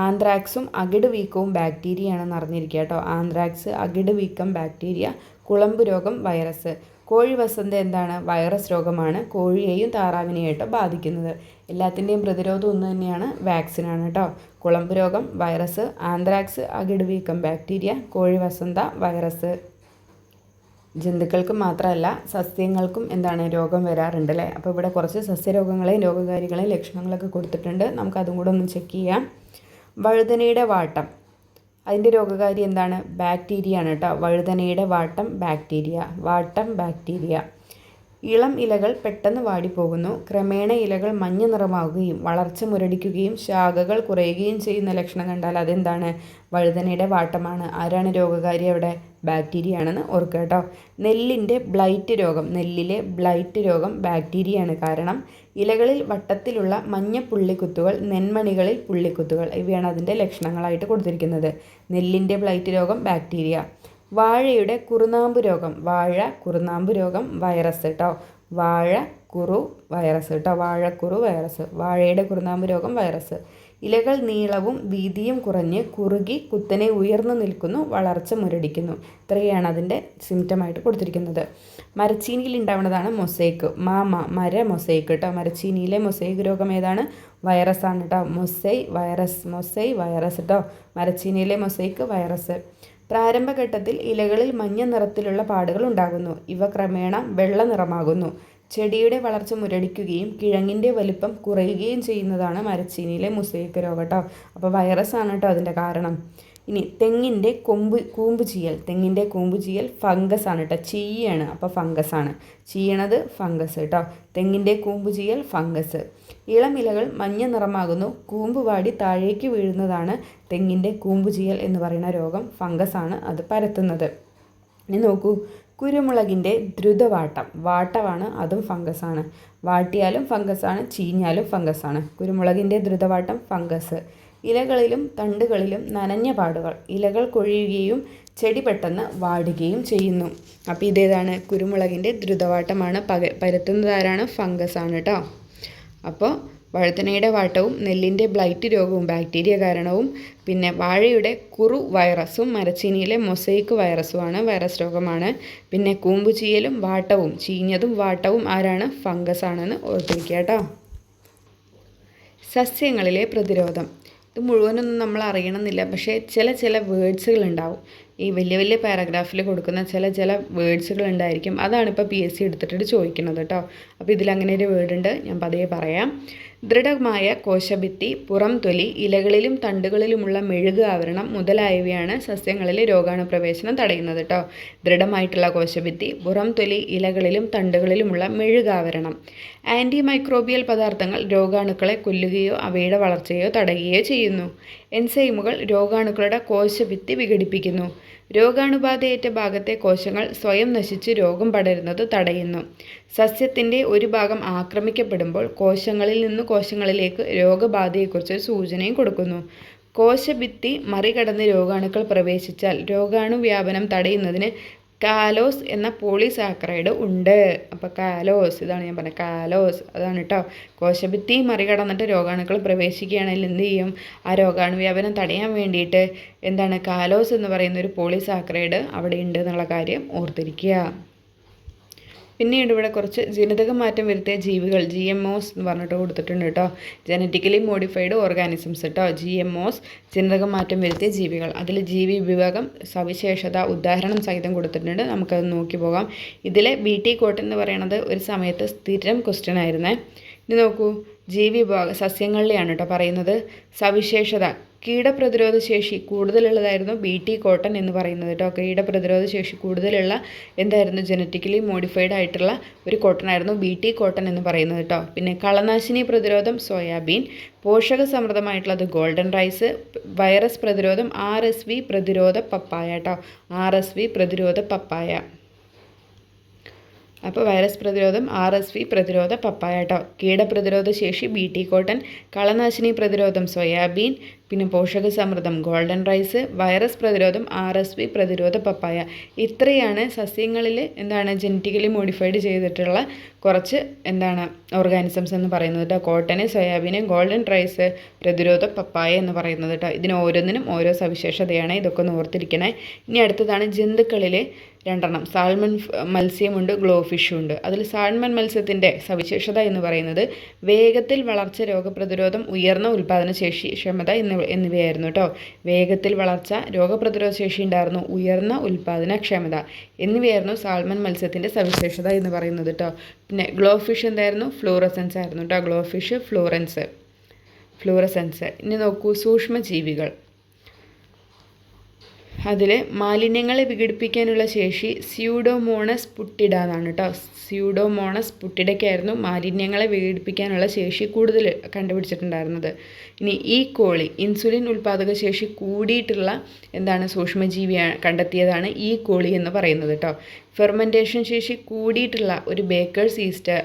ആന്ത്രാക്സും അകിട് വീക്കവും ബാക്ടീരിയയാണെന്ന് അറിഞ്ഞിരിക്കുക കേട്ടോ. ആന്ത്രാക്സ്, അകിട് വീക്കം ബാക്ടീരിയ, കുളമ്പ് രോഗം വൈറസ്. കോഴി വസന്ത എന്താണ്? വൈറസ് രോഗമാണ്, കോഴിയെയും താറാവിനെയായിട്ട് ബാധിക്കുന്നത്. എല്ലാത്തിൻ്റെയും പ്രതിരോധം ഒന്ന് തന്നെയാണ്, വാക്സിനാണ് കേട്ടോ. കുളമ്പ് രോഗം വൈറസ്, ആന്ത്രാക്സ് അകിട് വീക്കം ബാക്ടീരിയ, കോഴി വസന്ത വൈറസ്. ജന്തുക്കൾക്ക് മാത്രമല്ല സസ്യങ്ങൾക്കും എന്താണ് രോഗം വരാറുണ്ട് അല്ലേ. അപ്പോൾ ഇവിടെ കുറച്ച് സസ്യരോഗങ്ങളെയും രോഗകാരികളെയും ലക്ഷണങ്ങളൊക്കെ കൊടുത്തിട്ടുണ്ട്, നമുക്കതും കൂടെ ഒന്ന് ചെക്ക് ചെയ്യാം. വഴുതനയുടെ വാട്ടം, അതിൻ്റെ രോഗകാരി എന്താണ്? ബാക്ടീരിയ ആണ് കേട്ടോ. വഴുതനയുടെ വാട്ടം ബാക്ടീരിയ. ഇളം ഇലകൾ പെട്ടെന്ന് വാടിപ്പോകുന്നു. ക്രമേണ ഇലകൾ മഞ്ഞ നിറമാവുകയും വളർച്ച മുരടിക്കുകയും ശാഖകൾ കുറയുകയും ചെയ്യുന്ന ലക്ഷണം കണ്ടാൽ അതെന്താണ്? വഴുതനയുടെ വാട്ടമാണ്. ആരാണ് രോഗകാരി അവിടെ? ബാക്ടീരിയ ആണെന്ന് ഓർക്കുക കേട്ടോ. നെല്ലിലെ ബ്ലൈറ്റ് രോഗം ബാക്ടീരിയയാണ് കാരണം. ഇലകളിൽ വട്ടത്തിലുള്ള മഞ്ഞ പുള്ളിക്കുത്തുകൾ, നെന്മണികളിൽ പുള്ളിക്കുത്തുകൾ, ഇവയാണ് അതിൻ്റെ ലക്ഷണങ്ങളായിട്ട് കൊടുത്തിരിക്കുന്നത്. നെല്ലിൻ്റെ ബ്ലൈറ്റ് രോഗം ബാക്ടീരിയ. വാഴയുടെ കുറുനാമ്പ് രോഗം വൈറസ് കേട്ടോ. വാഴക്കുറു വൈറസ്. വാഴയുടെ കുറുനാമ്പ് രോഗം വൈറസ്. ഇലകൾ നീളവും വീതിയും കുറഞ്ഞ് കുറുകി കുത്തനെ ഉയർന്നു നിൽക്കുന്നു, വളർച്ച മുരടിക്കുന്നു. ഇത്രയാണ് അതിൻ്റെ സിംറ്റമായിട്ട് കൊടുത്തിരിക്കുന്നത്. മരച്ചീനിയിൽ ഉണ്ടാവുന്നതാണ് മൊസൈക്ക്, മര മൊസൈക്ക് കേട്ടോ. മരച്ചീനിയിലെ മൊസൈക്ക് രോഗം ഏതാണ്? വൈറസാണ് കേട്ടോ. മൊസൈ വൈറസ് കേട്ടോ. മരച്ചീനിയിലെ മൊസൈക്ക് വൈറസ്. പ്രാരംഭഘട്ടത്തിൽ ഇലകളിൽ മഞ്ഞ നിറത്തിലുള്ള പാടുകൾ ഉണ്ടാകുന്നു. ഇവ ക്രമേണ വെള്ള നിറമാകുന്നു. ചെടിയുടെ വളർച്ച മുരടിക്കുകയും കിഴങ്ങിൻ്റെ വലിപ്പം കുറയുകയും ചെയ്യുന്നതാണ് മരച്ചീനിയിലെ മൊസൈക്ക് രോഗം കേട്ടോ. അപ്പോൾ വൈറസാണ് കേട്ടോ അതിൻ്റെ കാരണം. ഇനി തെങ്ങിൻ്റെ കൂമ്പ് ചീയൽ ഫംഗസ് ആണ് കേട്ടോ. ചീയാണ്, അപ്പോൾ ഫംഗസാണ്. ചീയണത് ഫംഗസ് കേട്ടോ. തെങ്ങിൻ്റെ കൂമ്പ് ചീയൽ ഫംഗസ്. ഇളം ഇലകൾ മഞ്ഞ നിറമാകുന്നു, കൂമ്പ് വാടി താഴേക്ക് വീഴുന്നതാണ് തെങ്ങിൻ്റെ കൂമ്പ് ചീയൽ എന്ന് പറയുന്ന രോഗം. ഫംഗസാണ് അത് പരത്തുന്നത്. ഇനി നോക്കൂ, കുരുമുളകിൻ്റെ വാട്ടമാണ്, അതും ഫംഗസാണ്. വാട്ടിയാലും ഫംഗസാണ്, ചീഞ്ഞാലും ഫംഗസാണ്. കുരുമുളകിൻ്റെ ദ്രുതവാട്ടം ഫംഗസ്. ഇലകളിലും തണ്ടുകളിലും നനഞ്ഞ പാടുകൾ, ഇലകൾ കൊഴിയുകയും ചെടി പെട്ടെന്ന് വാടുകയും ചെയ്യുന്നു. അപ്പോൾ ഇതേതാണ്? കുരുമുളകിൻ്റെ ദ്രുതവാട്ടമാണ്. പരത്തുന്നത് ആരാണ്? ഫംഗസാണ് കേട്ടോ. അപ്പോൾ വഴുതനയുടെ വാട്ടവും നെല്ലിൻ്റെ ബ്ലൈറ്റ് രോഗവും ബാക്ടീരിയ കാരണവും, പിന്നെ വാഴയുടെ കുറു വൈറസും മരച്ചീനിയിലെ മൊസൈക്ക് വൈറസുമാണ്, വൈറസ് രോഗമാണ്. പിന്നെ കൂമ്പ് ചീയലും വാട്ടവും, ചീഞ്ഞതും വാട്ടവും ആരാണ്? ഫംഗസാണെന്ന് ഓർത്തിരിക്കുക കേട്ടോ. സസ്യങ്ങളിലെ പ്രതിരോധം. ഇത് മുഴുവനൊന്നും നമ്മൾ അറിയണമെന്നില്ല, പക്ഷേ ചില വേർഡ്സുകൾ ഉണ്ടാവും. ഈ വലിയ പാരഗ്രാഫിൽ കൊടുക്കുന്ന ചില വേർഡ്സുകൾ ഉണ്ടായിരിക്കും. അതാണ് ഇപ്പോൾ PSC എടുത്തിട്ട് ചോദിക്കുന്നത് കേട്ടോ. അപ്പോൾ ഇതിലങ്ങനെ ഒരു വേർഡ് ഉണ്ട്, ഞാൻ പതിയെ പറയാം. ദൃഢമായ കോശഭിത്തി, പുറം തൊലി, ഇലകളിലും തണ്ടുകളിലുമുള്ള മെഴുക് ആവരണം മുതലായവയാണ് സസ്യങ്ങളിലെ രോഗാണുപ്രവേശനം തടയുന്നത് കേട്ടോ. ദൃഢമായിട്ടുള്ള കോശഭിത്തി, പുറം തൊലി, ഇലകളിലും തണ്ടുകളിലുമുള്ള മെഴുകാവരണം. ആൻറ്റിമൈക്രോബിയൽ പദാർത്ഥങ്ങൾ രോഗാണുക്കളെ കൊല്ലുകയോ അവയുടെ വളർച്ചയോ തടയുകയോ ചെയ്യുന്നു. എൻസൈമുകൾ രോഗാണുക്കളുടെ കോശഭിത്തി വിഘടിപ്പിക്കുന്നു. രോഗാണുബാധയേറ്റ ഭാഗത്തെ കോശങ്ങൾ സ്വയം നശിച്ച് രോഗം പടരുന്നത് തടയുന്നു. സസ്യത്തിൻ്റെ ഒരു ഭാഗം ആക്രമിക്കപ്പെടുമ്പോൾ കോശങ്ങളിൽ നിന്ന് കോശങ്ങളിലേക്ക് രോഗബാധയെക്കുറിച്ച് സൂചനയും കൊടുക്കുന്നു. കോശഭിത്തി മറികടന്ന് രോഗാണുക്കൾ പ്രവേശിച്ചാൽ രോഗാണു വ്യാപനം തടയുന്നതിന് കാലോസ് എന്ന പോളിസാക്കറൈഡ് ഉണ്ട്. അപ്പോൾ കാലോസ്, ഇതാണ് ഞാൻ പറഞ്ഞത്, കാലോസ് അതാണ് കേട്ടോ. കോശഭിത്തി മറികടന്നിട്ട് രോഗാണുക്കൾ പ്രവേശിക്കുകയാണെങ്കിൽ എന്ത് ചെയ്യും? ആ രോഗാണു വ്യാപനം തടയാൻ വേണ്ടിയിട്ട് എന്താണ് കാലോസ് എന്ന് പറയുന്ന ഒരു പോളിസാക്കറൈഡ് അവിടെ ഉണ്ട് എന്നുള്ള കാര്യം ഓർത്തിരിക്കുക. പിന്നീട് ഇവിടെ കുറച്ച് ജനിതക മാറ്റം വരുത്തിയ ജീവികൾ GMOs എന്ന് പറഞ്ഞിട്ട് കൊടുത്തിട്ടുണ്ട് കേട്ടോ. ജനറ്റിക്കലി മോഡിഫൈഡ് ഓർഗാനിസംസ് കേട്ടോ. GMOs ജനിതക മാറ്റം വരുത്തിയ ജീവികൾ. അതിൽ ജീവി വിഭാഗം സവിശേഷത ഉദാഹരണം സഹിതം കൊടുത്തിട്ടുണ്ട്. നമുക്കത് നോക്കി പോകാം. ഇതിലെ BT കോട്ടൺ എന്ന് പറയുന്നത് ഒരു സമയത്ത് സ്ഥിരം ക്വസ്റ്റ്യൻ ആയിരുന്നേ. ഇനി നോക്കൂ, ജീവിവിഭാഗം സസ്യങ്ങളിലെയാണ് കേട്ടോ പറയുന്നത്. സവിശേഷത കീടപ്രതിരോധ ശേഷി കൂടുതലുള്ളതായിരുന്നു BT കോട്ടൺ എന്ന് പറയുന്നത് കേട്ടോ. കീടപ്രതിരോധ ശേഷി കൂടുതലുള്ള എന്തായിരുന്നു? ജനറ്റിക്കലി മോഡിഫൈഡ് ആയിട്ടുള്ള ഒരു കോട്ടൺ ആയിരുന്നു BT കോട്ടൺ എന്ന് പറയുന്നത് കേട്ടോ. പിന്നെ കളനാശിനി പ്രതിരോധം സോയാബീൻ, പോഷക സമൃദ്ധമായിട്ടുള്ളത് ഗോൾഡൻ റൈസ്, വൈറസ് പ്രതിരോധം RSV പ്രതിരോധ പപ്പായ കേട്ടോ. RSV പ്രതിരോധ പപ്പായ. അപ്പോൾ വൈറസ് പ്രതിരോധം RSV പ്രതിരോധ പപ്പായ കേട്ടോ. കീടപ്രതിരോധ ശേഷി BT കോട്ടൺ, കളനാശിനി പ്രതിരോധം സോയാബീൻ, പിന്നെ പോഷക സമൃദ്ധം ഗോൾഡൻ റൈസ്, വൈറസ് പ്രതിരോധം RSV പ്രതിരോധ പപ്പായ. ഇത്രയാണ് സസ്യങ്ങളിൽ എന്താണ് ജനറ്റിക്കലി മോഡിഫൈഡ് ചെയ്തിട്ടുള്ള കുറച്ച് എന്താണ് ഓർഗാനിസംസ് എന്ന് പറയുന്നത് കേട്ടോ. കോട്ടന്, സോയാബീന്, ഗോൾഡൻ റൈസ്, പ്രതിരോധ പപ്പായ എന്ന് പറയുന്നത് കേട്ടോ. ഇതിന് ഓരോന്നിനും ഓരോ സവിശേഷതയാണ്. ഇതൊക്കെ ഒന്ന് ഓർത്തിരിക്കണേ. ഇനി അടുത്തതാണ് ജന്തുക്കളിൽ രണ്ടെണ്ണം. സാൽമൺ മത്സ്യമുണ്ട്, ഗ്ലോ ഫിഷും ഉണ്ട്. അതിൽ സാൽമൺ മത്സ്യത്തിൻ്റെ സവിശേഷത എന്ന് പറയുന്നത് വേഗത്തിൽ വളർച്ച, രോഗപ്രതിരോധം, ഉയർന്ന ഉൽപ്പാദന ശേഷി ക്ഷമത എന്നിവയായിരുന്നു കേട്ടോ. വേഗത്തിൽ വളർച്ച, രോഗപ്രതിരോധ ശേഷി ഉണ്ടായിരുന്നു, ഉയർന്ന ഉൽപ്പാദനക്ഷമത എന്നിവയായിരുന്നു സാൽമൺ മത്സ്യത്തിൻ്റെ സവിശേഷത എന്ന് പറയുന്നത് കേട്ടോ. പിന്നെ ഗ്ലോ ഫിഷ് എന്തായിരുന്നു? ഫ്ലൂറസെൻസ് ആയിരുന്നു കേട്ടോ. Glow fish fluorescence. ഇനി നോക്കൂ, സൂക്ഷ്മജീവികൾ. അതിൽ മാലിന്യങ്ങളെ വിഘടിപ്പിക്കാനുള്ള ശേഷി സ്യൂഡോമോണസ് പുട്ടിഡ എന്നാണ് കേട്ടോ. സ്യൂഡോമോണസ് പുട്ടിഡയ്ക്കായിരുന്നു മാലിന്യങ്ങളെ വിഘടിപ്പിക്കാനുള്ള ശേഷി കൂടുതൽ കണ്ടുപിടിച്ചിട്ടുണ്ടായിരുന്നത്. ഇനി ഈ കോളി ഇൻസുലിൻ ഉൽപ്പാദക ശേഷി കൂടിയിട്ടുള്ള എന്താണ് സൂക്ഷ്മജീവിയാണ് കണ്ടെത്തിയതാണ് ഈ കോളി എന്ന് പറയുന്നത് കേട്ടോ. ഫെർമെൻറ്റേഷൻ ശേഷി കൂടിയിട്ടുള്ള ഒരു ബേക്കേഴ്സ് ഈസ്റ്റ്,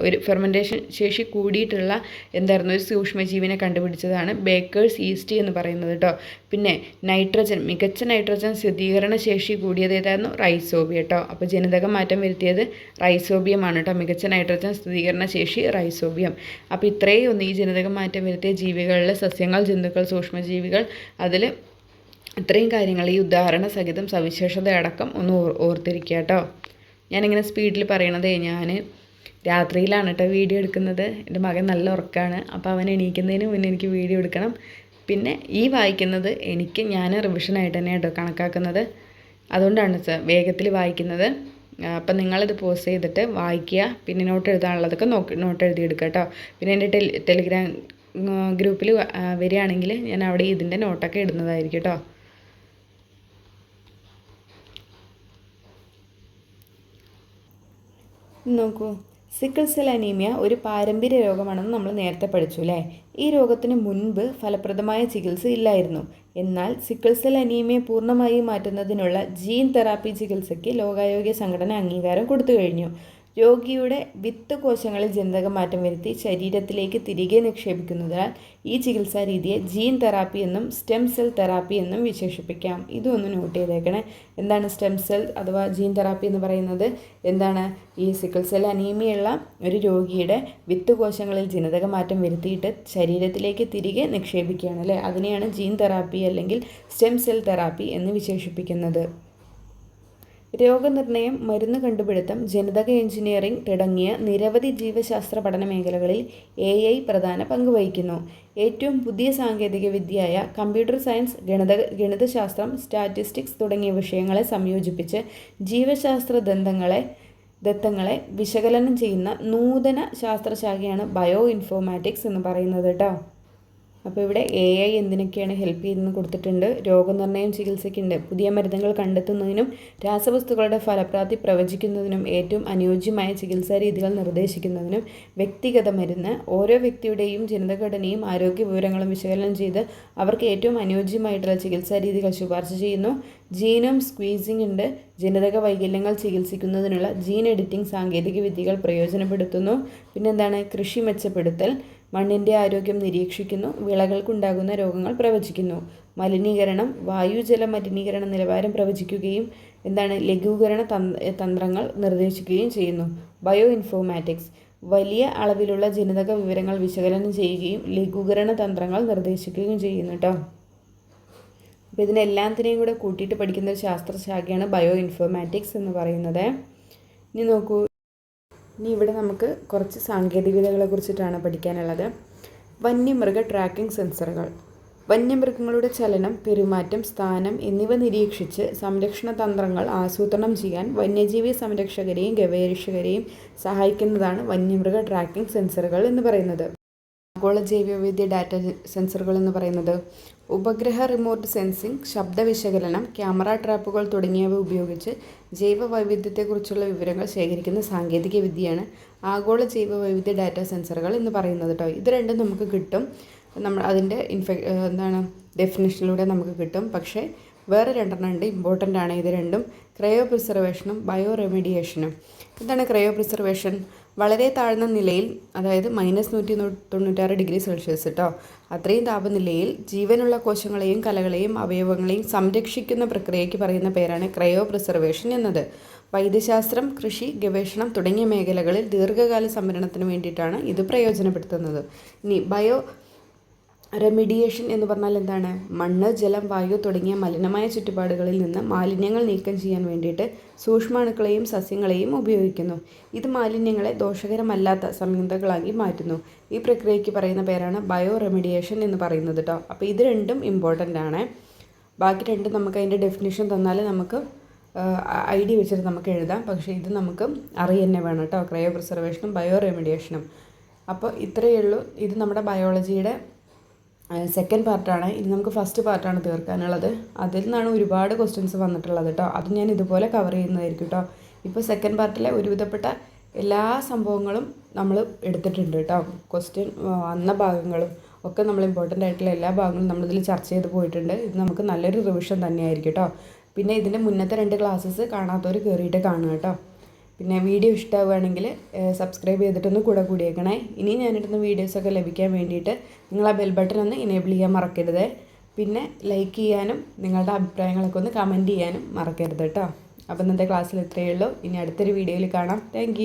ഒരു ഫെർമെൻറ്റേഷൻ ശേഷി കൂടിയിട്ടുള്ള എന്തായിരുന്നു ഒരു സൂക്ഷ്മജീവിനെ കണ്ടുപിടിച്ചതാണ് ബേക്കേഴ്സ് ഈസ്റ്റ് എന്ന് പറയുന്നത് കേട്ടോ. പിന്നെ നൈട്രജൻ, മികച്ച നൈട്രജൻ സ്ഥിരീകരണ ശേഷി കൂടിയത് ഏതായിരുന്നു? റൈസോബിയം കേട്ടോ. അപ്പോൾ ജനിതക മാറ്റം വരുത്തിയത് റൈസോബിയമാണ് കേട്ടോ. മികച്ച നൈട്രജൻ സ്ഥിരീകരണ ശേഷി റൈസോബിയം. അപ്പോൾ ഇത്രയും ഒന്ന് ഈ ജനിതക മാറ്റം വരുത്തിയ ജീവികളിൽ സസ്യങ്ങൾ, ജന്തുക്കൾ, സൂക്ഷ്മജീവികൾ, അതിൽ ഇത്രയും കാര്യങ്ങൾ ഈ ഉദാഹരണ സഹിതം സവിശേഷത അടക്കം ഒന്ന് ഓർത്തിരിക്കുക കേട്ടോ. ഞാനിങ്ങനെ സ്പീഡിൽ പറയണതേ, ഞാൻ രാത്രിയിലാണ് കേട്ടോ വീഡിയോ എടുക്കുന്നത്. എൻ്റെ മകൻ നല്ല ഉറക്കമാണ്. അപ്പോൾ അവൻ എണീക്കുന്നതിന് മുന്നേ എനിക്ക് വീഡിയോ എടുക്കണം. പിന്നെ ഈ വായിക്കുന്നത് ഞാൻ റിവിഷനായിട്ട് തന്നെ കേട്ടോ കണക്കാക്കുന്നത്. അതുകൊണ്ടാണ് വേഗത്തിൽ വായിക്കുന്നത്. അപ്പം നിങ്ങളിത് പോസ്റ്റ് ചെയ്തിട്ട് വായിക്കുക. പിന്നെ നോട്ട് എഴുതാനുള്ളതൊക്കെ നോട്ട് എഴുതിയെടുക്കുക കേട്ടോ. പിന്നെ എൻ്റെ ടെലിഗ്രാം ഗ്രൂപ്പിൽ വരികയാണെങ്കിൽ ഞാൻ അവിടെ ഇതിൻ്റെ നോട്ടൊക്കെ ഇടുന്നതായിരിക്കും കേട്ടോ. നോക്കൂ, സിക്കിൾ സെൽ അനീമിയ ഒരു പാരമ്പര്യ രോഗമാണെന്ന് നമ്മൾ നേരത്തെ പഠിച്ചു അല്ലേ. ഈ രോഗത്തിന് മുൻപ് ഫലപ്രദമായ ചികിത്സ ഇല്ലായിരുന്നു. എന്നാൽ സിക്കിൾ സെൽ അനീമിയ പൂർണ്ണമായി മാറ്റുന്നതിനുള്ള ജീൻ തെറാപ്പി ചികിത്സയ്ക്ക് ലോകാരോഗ്യ സംഘടന അംഗീകാരം കൊടുത്തു കഴിഞ്ഞു. രോഗിയുടെ വിത്ത് കോശങ്ങളിൽ ജനിതക മാറ്റം വരുത്തി ശരീരത്തിലേക്ക് തിരികെ നിക്ഷേപിക്കുന്നതിനാൽ ഈ ചികിത്സാ രീതിയെ ജീൻ തെറാപ്പി എന്നും സ്റ്റെം സെൽ തെറാപ്പി എന്നും വിശേഷിപ്പിക്കാം. ഇതൊന്ന് നോട്ട് ചെയ്തേക്കണേ. എന്താണ് സ്റ്റെം സെൽ അഥവാ ജീൻ തെറാപ്പി എന്ന് പറയുന്നത്? എന്താണ്? ഈ സിക്കിൾ സെൽ അനീമിയുള്ള ഒരു രോഗിയുടെ വിത്ത് കോശങ്ങളിൽ ജനിതക മാറ്റം വരുത്തിയിട്ട് ശരീരത്തിലേക്ക് തിരികെ നിക്ഷേപിക്കുകയാണ് അല്ലേ. അതിനെയാണ് ജീൻ തെറാപ്പി അല്ലെങ്കിൽ സ്റ്റെം സെൽ തെറാപ്പി എന്ന് വിശേഷിപ്പിക്കുന്നത്. രോഗനിർണയം, മരുന്ന് കണ്ടുപിടുത്തം, ജനിതക എഞ്ചിനീയറിംഗ് തുടങ്ങിയ നിരവധി ജീവശാസ്ത്ര പഠന മേഖലകളിൽ AI പ്രധാന പങ്ക് വഹിക്കുന്നു. ഏറ്റവും പുതിയ സാങ്കേതിക വിദ്യയായ കമ്പ്യൂട്ടർ സയൻസ്, ഗണിതശാസ്ത്രം, സ്റ്റാറ്റിസ്റ്റിക്സ് തുടങ്ങിയ വിഷയങ്ങളെ സംയോജിപ്പിച്ച് ജീവശാസ്ത്ര ദത്തങ്ങളെ വിശകലനം ചെയ്യുന്ന നൂതന ശാസ്ത്രശാഖയാണ് ബയോ ഇൻഫോർമാറ്റിക്സ് എന്ന് പറയുന്നത് കേട്ടോ. അപ്പോൾ ഇവിടെ AI എന്തിനൊക്കെയാണ് ഹെൽപ്പ് ചെയ്യുന്നതെന്ന് കൊടുത്തിട്ടുണ്ട്. രോഗനിർണയം, ചികിത്സയ്ക്കുണ്ട്. പുതിയ മരുന്നുകൾ കണ്ടെത്തുന്നതിനും രാസവസ്തുക്കളുടെ ഫലപ്രാപ്തി പ്രവചിക്കുന്നതിനും ഏറ്റവും അനുയോജ്യമായ ചികിത്സാ രീതികൾ നിർദ്ദേശിക്കുന്നതിനും വ്യക്തിഗത മരുന്ന്, ഓരോ വ്യക്തിയുടെയും ജനിതഘടനയും ആരോഗ്യ വിവരങ്ങളും വിശകലനം ചെയ്ത് അവർക്ക് ഏറ്റവും അനുയോജ്യമായിട്ടുള്ള ചികിത്സാ രീതികൾ ശുപാർശ ചെയ്യുന്നു. ജീനോം സ്ക്വീസിംഗ് ഉണ്ട്. ജനിതക വൈകല്യങ്ങൾ ചികിത്സിക്കുന്നതിനുള്ള ജീൻ എഡിറ്റിംഗ് സാങ്കേതിക വിദ്യകൾ പ്രയോജനപ്പെടുത്തുന്നു. പിന്നെന്താണ്? കൃഷി മെച്ചപ്പെടുത്തൽ, മണ്ണിൻ്റെ ആരോഗ്യം നിരീക്ഷിക്കുന്നു, വിളകൾക്കുണ്ടാകുന്ന രോഗങ്ങൾ പ്രവചിക്കുന്നു. മലിനീകരണം, വായുജല മലിനീകരണ നിലവാരം പ്രവചിക്കുകയും എന്താണ് ലഘൂകരണ തന്ത്രങ്ങൾ നിർദ്ദേശിക്കുകയും ചെയ്യുന്നു. ബയോ ഇൻഫോർമാറ്റിക്സ് വലിയ അളവിലുള്ള ജനിതക വിവരങ്ങൾ വിശകലനം ചെയ്യുകയും ലഘൂകരണ തന്ത്രങ്ങൾ നിർദ്ദേശിക്കുകയും ചെയ്യുന്നു കേട്ടോ. അപ്പോൾ ഇതിനെല്ലാത്തിനെയും കൂടെ കൂട്ടിയിട്ട് പഠിക്കുന്ന ഒരു ശാസ്ത്രശാഖയാണ് ബയോ ഇൻഫോർമാറ്റിക്സ് എന്ന് പറയുന്നത്. ഇനി നോക്കൂ, ഇനി ഇവിടെ നമുക്ക് കുറച്ച് സാങ്കേതികവിദ്യകളെ കുറിച്ചിട്ടാണ് പഠിക്കാനുള്ളത്. വന്യമൃഗ ട്രാക്കിംഗ് സെൻസറുകൾ. വന്യമൃഗങ്ങളുടെ ചലനം, പെരുമാറ്റം, സ്ഥാനം എന്നിവ നിരീക്ഷിച്ച് സംരക്ഷണ തന്ത്രങ്ങൾ ആസൂത്രണം ചെയ്യാൻ വന്യജീവി സംരക്ഷകരെയും ഗവേഷകരെയും സഹായിക്കുന്നതാണ് വന്യമൃഗ ട്രാക്കിംഗ് സെൻസറുകൾ എന്ന് പറയുന്നത്. ആഗോള ജൈവവൈവിധ്യ ഡാറ്റ സെൻസറുകൾ എന്ന് പറയുന്നത് ഉപഗ്രഹ റിമോട്ട് സെൻസിംഗ്, ശബ്ദ വിശകലനം, ക്യാമറ ട്രാപ്പുകൾ തുടങ്ങിയവ ഉപയോഗിച്ച് ജൈവ വൈവിധ്യത്തെക്കുറിച്ചുള്ള വിവരങ്ങൾ ശേഖരിക്കുന്ന സാങ്കേതിക വിദ്യയാണ് ആഗോള ജൈവവൈവിധ്യ ഡാറ്റ സെൻസറുകൾ എന്ന് പറയുന്നത് കേട്ടോ. ഇത് രണ്ടും നമുക്ക് കിട്ടും, നമ്മൾ അതിൻ്റെ ഡെഫിനിഷനിലൂടെ നമുക്ക് കിട്ടും. പക്ഷേ വേറെ രണ്ടെണ്ണം ഉണ്ട്, ഇമ്പോർട്ടൻ്റ് ആണ് ഇത് രണ്ടും. ക്രയോ പ്രിസർവേഷനും ബയോ റെമഡിയേഷനും. എന്താണ് ക്രയോ പ്രിസർവേഷൻ? വളരെ താഴ്ന്ന നിലയിൽ, അതായത് -196°C കേട്ടോ, അത്രയും താപനിലയിൽ ജീവനുള്ള കോശങ്ങളെയും കലകളെയും അവയവങ്ങളെയും സംരക്ഷിക്കുന്ന പ്രക്രിയയ്ക്ക് പറയുന്ന പേരാണ് ക്രയോ പ്രിസർവേഷൻ എന്നത്. വൈദ്യശാസ്ത്രം, കൃഷി, ഗവേഷണം തുടങ്ങിയ മേഖലകളിൽ ദീർഘകാല സംഭരണത്തിന് വേണ്ടിയിട്ടാണ് ഇത് പ്രയോജനപ്പെടുത്തുന്നത്. ഇനി ബയോ റെമിഡിയേഷൻ എന്ന് പറഞ്ഞാൽ എന്താണ്? മണ്ണ്, ജലം, വായു തുടങ്ങിയ മലിനമായ ചുറ്റുപാടുകളിൽ നിന്ന് മാലിന്യങ്ങൾ നീക്കം ചെയ്യാൻ വേണ്ടിയിട്ട് സൂക്ഷ്മാണുക്കളെയും സസ്യങ്ങളെയും ഉപയോഗിക്കുന്നു. ഇത് മാലിന്യങ്ങളെ ദോഷകരമല്ലാത്ത സംയുക്തങ്ങളാക്കി മാറ്റുന്നു. ഈ പ്രക്രിയയ്ക്ക് പറയുന്ന പേരാണ് ബയോ റെമിഡിയേഷൻ എന്ന് പറയുന്നത് കേട്ടോ. അപ്പോൾ ഇത് രണ്ടും ഇമ്പോർട്ടൻ്റ് ആണ്. ബാക്കി രണ്ടും നമുക്ക് അതിൻ്റെ ഡെഫിനിഷൻ തന്നാൽ നമുക്ക് ഐഡിയ വെച്ചിട്ട് നമുക്ക് എഴുതാം. പക്ഷേ ഇത് നമുക്ക് അറിയുക വേണം കേട്ടോ, ക്രയോ പ്രിസർവേഷനും ബയോ റെമിഡിയേഷനും. അപ്പോൾ ഇത്രയേ ഉള്ളൂ. ഇത് നമ്മുടെ ബയോളജിയുടെ സെക്കൻഡ് പാർട്ടാണ്. ഇനി നമുക്ക് ഫസ്റ്റ് പാർട്ടാണ് തീർക്കാനുള്ളത്. അതിൽ നിന്നാണ് ഒരുപാട് ക്വസ്റ്റ്യൻസ് വന്നിട്ടുള്ളത് കേട്ടോ. അത് ഞാൻ ഇതുപോലെ കവർ ചെയ്യുന്നതായിരിക്കും കേട്ടോ. ഇപ്പോൾ സെക്കൻഡ് പാർട്ടിലെ ഒരുവിധപ്പെട്ട എല്ലാ സംഭവങ്ങളും നമ്മൾ എടുത്തിട്ടുണ്ട് കേട്ടോ. ക്വസ്റ്റ്യൻ വന്ന ഭാഗങ്ങളും ഒക്കെ നമ്മൾ ഇമ്പോർട്ടൻ്റ് ആയിട്ടുള്ള എല്ലാ ഭാഗങ്ങളും നമ്മളിതിൽ ചർച്ച ചെയ്ത് പോയിട്ടുണ്ട്. ഇത് നമുക്ക് നല്ലൊരു റിവിഷൻ തന്നെയായിരിക്കും കേട്ടോ. പിന്നെ ഇതിൻ്റെ മുന്നത്തെ 2 ക്ലാസ്സസ് കാണാത്തവർ കയറിയിട്ട് കാണുക കേട്ടോ. പിന്നെ വീഡിയോ ഇഷ്ടമാവുകയാണെങ്കിൽ സബ്സ്ക്രൈബ് ചെയ്തിട്ടൊന്ന് കൂടിയേക്കണേ. ഇനി ഞാനിടുന്ന വീഡിയോസൊക്കെ ലഭിക്കാൻ വേണ്ടിയിട്ട് നിങ്ങൾ ആ ബെൽ ബട്ടൺ ഒന്ന് ഇനേബിൾ ചെയ്യാൻ മറക്കരുത്. പിന്നെ ലൈക്ക് ചെയ്യാനും നിങ്ങളുടെ അഭിപ്രായങ്ങളൊക്കെ ഒന്ന് കമൻറ്റ് ചെയ്യാനും മറക്കരുത് കേട്ടോ. അപ്പോൾ ഇന്നത്തെ ക്ലാസ്സിൽ ഇത്രയേ ഉള്ളൂ. ഇനി അടുത്തൊരു വീഡിയോയിൽ കാണാം. താങ്ക്